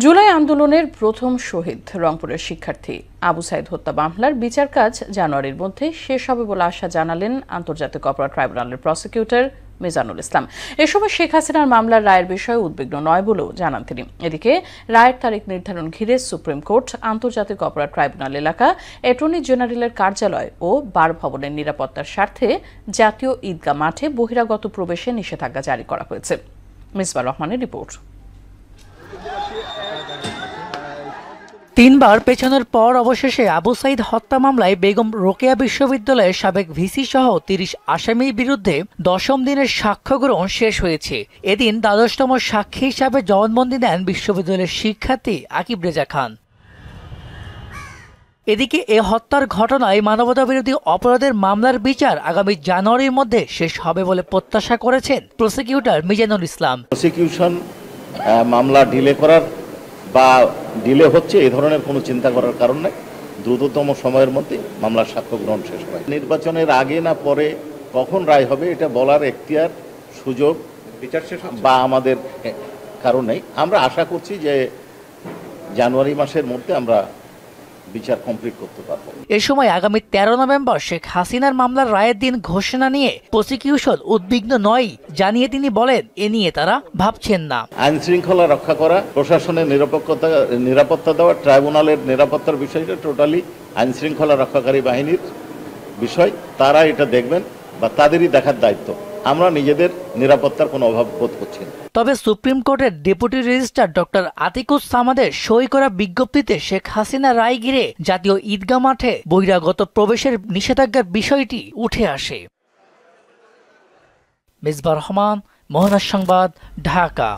জুলাই আন্দোলনের প্রথম শহীদ রংপুরের শিক্ষার্থী আবু সাইদ হত্যা মামলার বিচার কাজ জানুয়ারির মধ্যে শেষ হবে বলে আশা জানালেন আন্তর্জাতিক অপরাধ ট্রাইব্যুনালের প্রসিকিউটর মিজানুল ইসলাম। এ সময় শেখ হাসিনার মামলার রায়ের বিষয়ে উদ্বিগ্ন নয় বলেও জানান তিনি। এদিকে রায়ের তারিখ নির্ধারণ ঘিরে সুপ্রিম কোর্ট আন্তর্জাতিক অপরাধ ট্রাইব্যুনাল এলাকা, অ্যাটর্নি জেনারেলের কার্যালয় ও বার ভবনের নিরাপত্তার স্বার্থে জাতীয় ঈদগাহ মাঠে বহিরাগত প্রবেশে নিষেধাজ্ঞা জারি করা হয়েছে। মিসবাহ রহমানের রিপোর্ট। তিনবার পেছানোর পর অবশেষে আবু সাইদ হত্যা মামলায় বেগম রোকেয়া বিশ্ববিদ্যালয়ের সাবেক ভিসি সহ ৩০ আসামির বিরুদ্ধে ১০ম দিনের সাক্ষ্য গ্রহণ শেষ হয়েছে। এদিন দ্বাদশতম সাক্ষী হিসাবে জবানবন্দি দেন বিশ্ববিদ্যালয়ের শিক্ষার্থী আকিব রেজা খান। এদিকে এ হত্যার ঘটনায় মানবতাবিরোধী অপরাধের মামলার বিচার আগামী জানুয়ারির মধ্যে শেষ হবে বলে প্রত্যাশা করেছেন প্রসিকিউটর মিজানুল ইসলাম। প্রসিকিউশন মামলা ডিলে করার বা ডিলে হচ্ছে এই ধরনের কোনো চিন্তা করার কারণ নেই। দ্রুততম সময়ের মধ্যে মামলার সাক্ষ্য গ্রহণ শেষ হয়। নির্বাচনের আগে না পরে কখন রায় হবে এটা বলার এখতিয়ার সুযোগ বিচার শেষ বা আমাদের কারণ নেই। আমরা আশা করছি যে জানুয়ারি মাসের মধ্যে আমরা বিচার কমপ্লিট করতে পারবো। এ সময় আগামী ১৩ নভেম্বর শেখ হাসিনার মামলার রায়ের দিন ঘোষণা নিয়ে প্রসিকিউশন উদ্বিগ্ন নয় জানিয়ে তিনি বলেন, এ নিয়ে তারা ভাবছেন না। আইন শৃঙ্খলা রক্ষা করা, প্রশাসনের নিরাপত্তা দেওয়া, ট্রাইব্যুনালের নিরাপত্তার বিষয়টা টোটালি আইন শৃঙ্খলা রক্ষাকারী বাহিনীর বিষয়। তারা এটা দেখবেন বা তাদেরই দেখার দায়িত্ব। আমরা নিজেদের নিরাপত্তার কোনো অভাব বোধ করছি না। তবে সুপ্রিম কোর্টের ডেপুটি রেজিস্ট্রার ডক্টর আতিকুস সামাদের সই করা বিজ্ঞপ্তিতে শেখ হাসিনা রায় ঘিরে জাতীয় ঈদগাহ মাঠে বহিরাগত প্রবেশের নিষেধাজ্ঞার বিষয়টি উঠে আসে। মিসবাহ রহমান, মোহনা সংবাদ, ঢাকা।